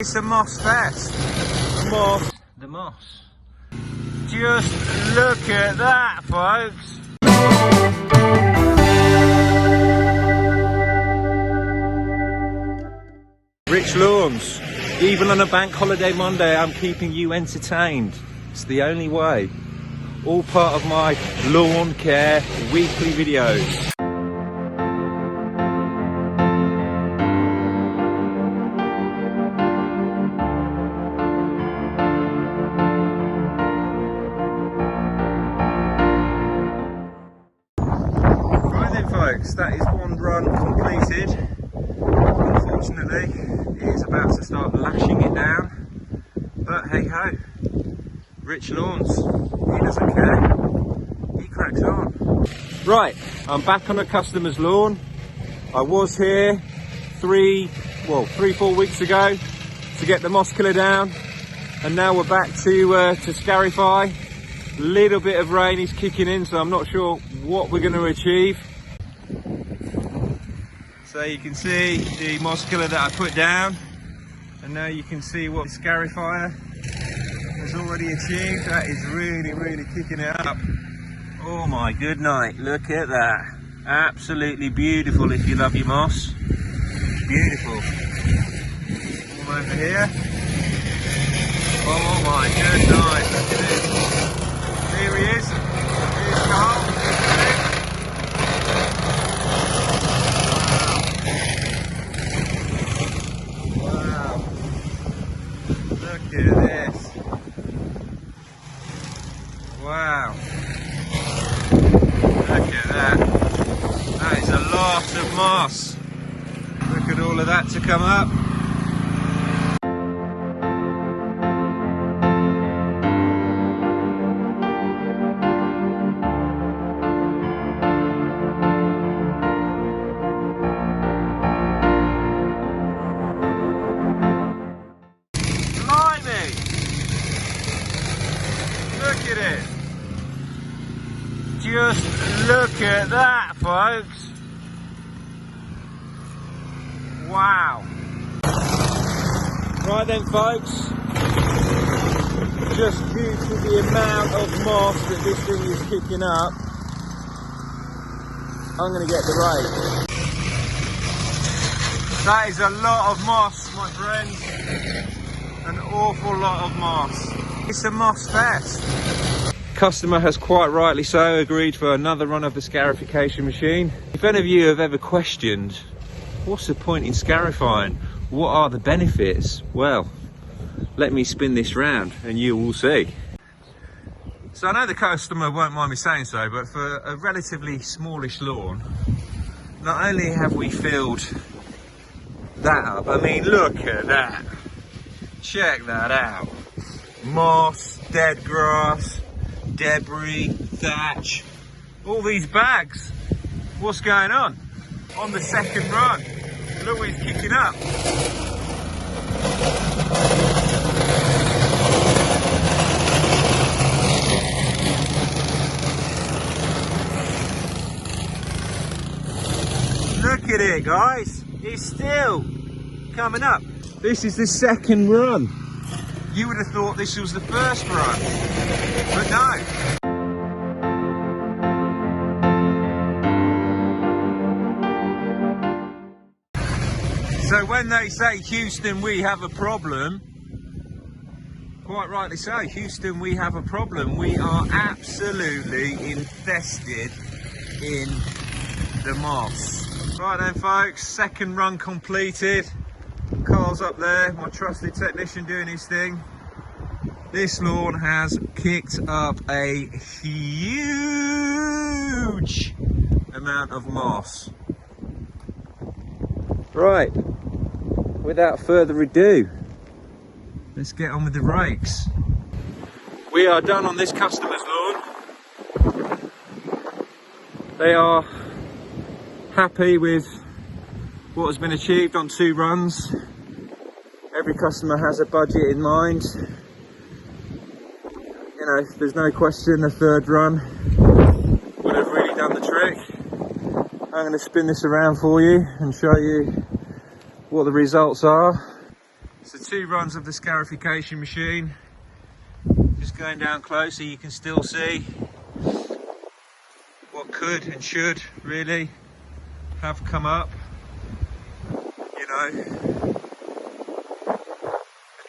It's a moss fest. Moss. The moss. Just look at that, folks. Rich lawns. Even on a bank holiday Monday, I'm keeping you entertained. It's the only way. All part of my lawn care weekly videos. Right then folks, that is one run completed. Unfortunately, it is about to start lashing it down, but hey ho, Rich Lawns, he doesn't care, he cracks on. Right, I'm back on a customer's lawn. I was here 3-4 weeks ago to get the moss killer down, and now we're back to scarify. Little bit of rain is kicking in, so I'm not sure what we're going to achieve. So you can see the moss killer that I put down, and now you can see what the scarifier has already achieved. That is really kicking it up. Oh my good night, look at that. Absolutely beautiful if you love your moss. Beautiful. All over here. Oh my good night, look at this. Here he is. Here's Carl. Wow. Look at this. Wow. Look at that. That is a lot of moss. Look at all of that to come up. Look at it. Just look at that, folks. Wow. Right then, folks. Just due to the amount of moss that this thing is kicking up, I'm going to get the rake. That is a lot of moss, my friends. An awful lot of moss. It's a moss fest. Customer has quite rightly so agreed for another run of the scarification machine. If any of you have ever questioned, what's the point in scarifying? What are the benefits? Well, let me spin this round and you will see. So I know the customer won't mind me saying so, but for a relatively smallish lawn, not only have we filled that up, I mean, look at that. Check that out. Moss, dead grass, debris, thatch, all these bags. What's going on the second run? Look what he's kicking up. Look at it, guys. It's still coming up. This is the second run. You would have thought this was the first run, but no. So when they say, Houston, we have a problem, quite rightly so, Houston, we have a problem. We are absolutely infested in the moss. Right then, folks, second run completed. Carl's up there, my trusted technician doing his thing. This lawn has kicked up a huge amount of moss. Right, without further ado, let's get on with the rakes. We are done on this customer's lawn. They are happy with what has been achieved on 2 runs. Every customer has a budget in mind. You know, there's no question the third run would have really done the trick. I'm going to spin this around for you and show you what the results are. So 2 runs of the scarification machine. Just going down close so you can still see what could and should really have come up. You know,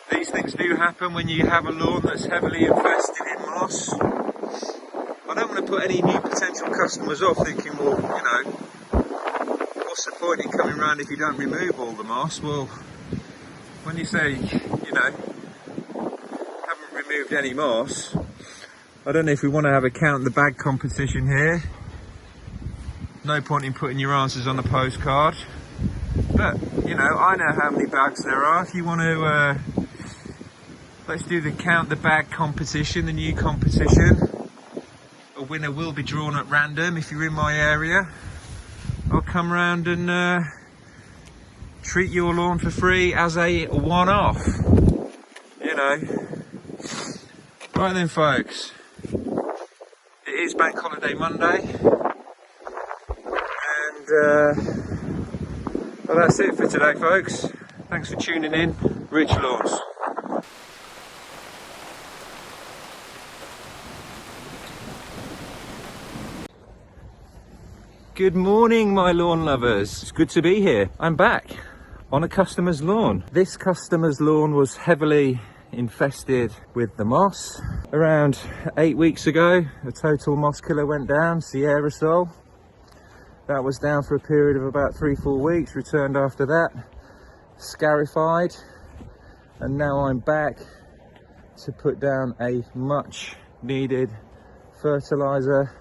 these things do happen when you have a lawn that's heavily infested in moss. I don't want to put any new potential customers off thinking, well, you know, what's the point in coming around if you don't remove all the moss? Well, when you say, you know, haven't removed any moss, I don't know if we want to have a count the bag competition here. No point in putting your answers on a postcard. But, you know, I know how many bags there are. If you want to, let's do the count the bag competition, the new competition. A winner will be drawn at random if you're in my area. I'll come round and treat your lawn for free as a one-off. You know. Right then, folks. It is Bank Holiday Monday. And, well, that's it for today, folks. Thanks for tuning in. Rich Lawns. Good morning, my lawn lovers. It's good to be here. I'm back on a customer's lawn. This customer's lawn was heavily infested with the moss. Around 8 weeks ago, a total moss killer went down, Sierrasol. That was down for a period of about 3-4 weeks, returned after that, scarified, and now I'm back to put down a much needed fertilizer.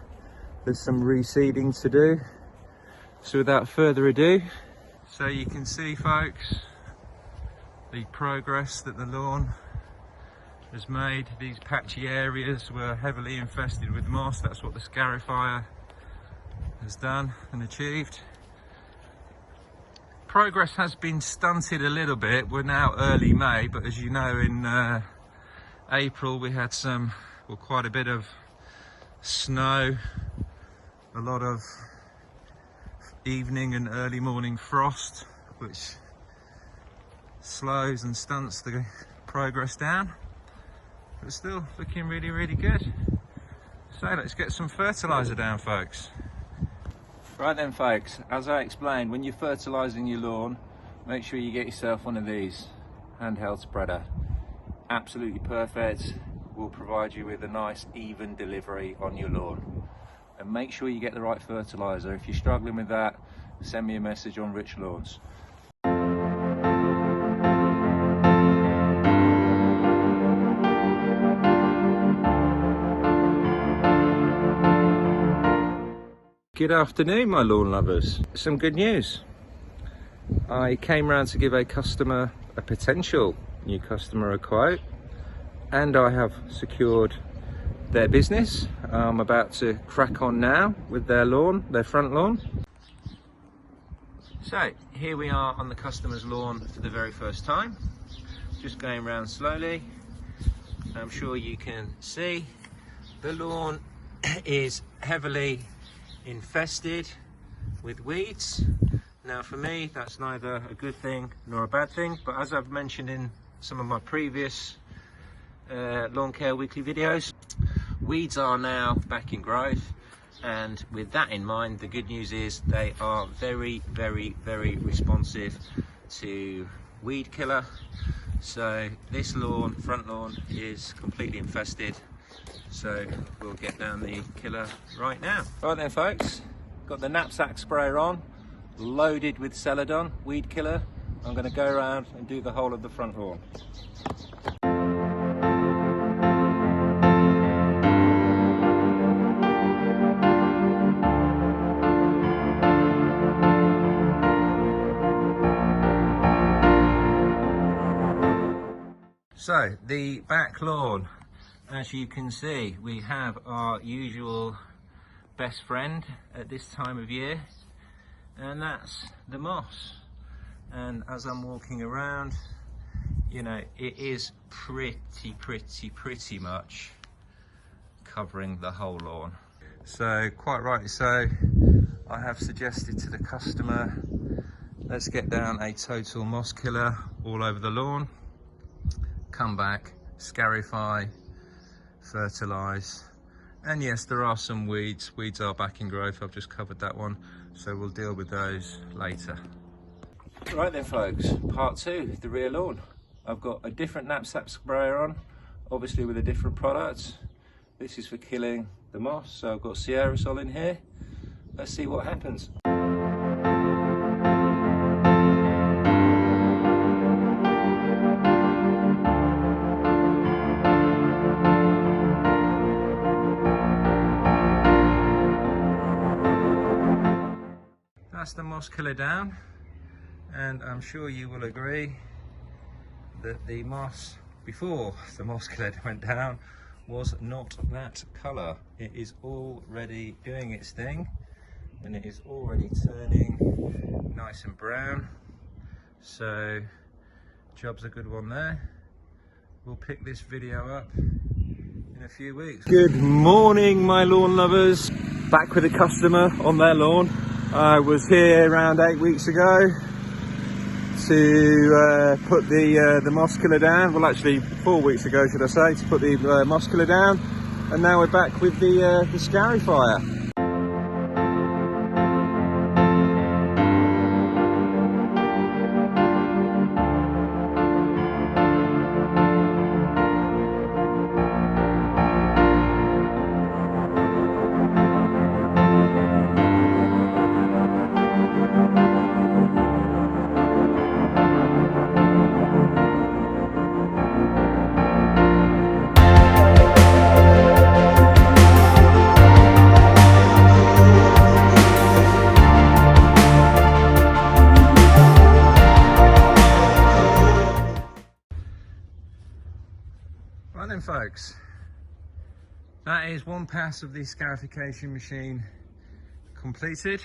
There's some reseeding to do. So without further ado, so you can see, folks, the progress that the lawn has made. These patchy areas were heavily infested with moss. That's what the scarifier has done and achieved. Progress has been stunted a little bit. We're now early May, but as you know, in April we had quite a bit of snow, a lot of evening and early morning frost, which slows and stunts the progress down, but still looking really, really good. So let's get some fertilizer down, folks. Right then, folks, as I explained, when you're fertilizing your lawn, make sure you get yourself one of these handheld spreader. Absolutely perfect. Will provide you with a nice even delivery on your lawn. And make sure you get the right fertilizer. If you're struggling with that, send me a message on Rich Lawns. Good afternoon, my lawn lovers. Some good news. I came round to give a potential new customer a quote, and I have secured their business. I'm about to crack on now with their lawn, their front lawn. So here we are on the customer's lawn for the very first time. Just going around slowly. I'm sure you can see the lawn is heavily infested with weeds. Now for me, that's neither a good thing nor a bad thing, but as I've mentioned in some of my previous lawn care weekly videos, weeds are now back in growth, and with that in mind, the good news is they are very, very, very responsive to weed killer. So this lawn, front lawn, is completely infested, so we'll get down the killer right now. Right then, folks, got the knapsack sprayer on, loaded with Celadon weed killer. I'm going to go around and do the whole of the front lawn. So the back lawn, as you can see, we have our usual best friend at this time of year, and that's the moss. And as I'm walking around, you know, it is pretty much covering the whole lawn. So quite rightly so, I have suggested to the customer, let's get down a total moss killer all over the lawn. come back, scarify, fertilise, and yes, there are some weeds. Weeds are back in growth. I've just covered that one, so we'll deal with those later. Right then folks, part two, the rear lawn. I've got a different knapsack sprayer on, obviously with a different product. This is for killing the moss, so I've got Scarification in here. Let's see what happens. That's the moss killer down, and I'm sure you will agree that the moss before the moss killer went down was not that colour. It is already doing its thing, and it is already turning nice and brown, so job's a good one there. We'll pick this video up in a few weeks. Good morning my lawn lovers, back with a customer on their lawn. I was here around 8 weeks ago to put the moss killer down. Well, actually 4 weeks ago, should I say, to put the moss killer down, and now we're back with the scarifier. Right then folks, that is one pass of the scarification machine completed.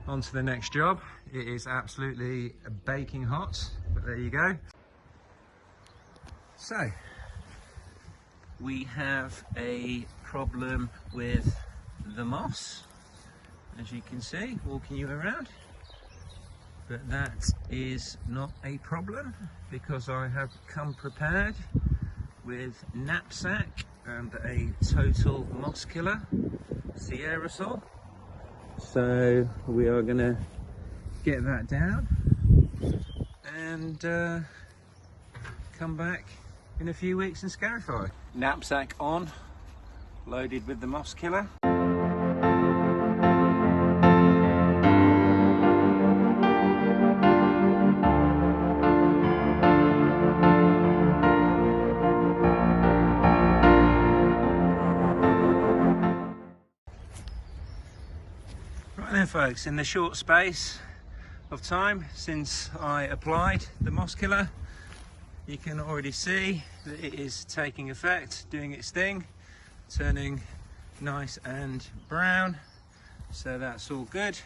On to the next job. It is absolutely baking hot, but there you go. So, we have a problem with the moss, as you can see, walking you around. But that is not a problem, because I have come prepared with knapsack and a total moss killer, Scarification. So we are going to get that down and come back in a few weeks and scarify. Knapsack on, loaded with the moss killer. Right then folks, in the short space of time since I applied the moss killer, you can already see that it is taking effect, doing its thing, turning nice and brown, so that's all good.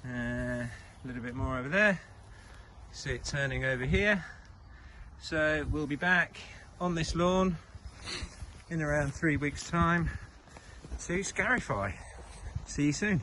A little bit more over there, see it turning over here. So we'll be back on this lawn in around 3 weeks time to scarify. See you soon.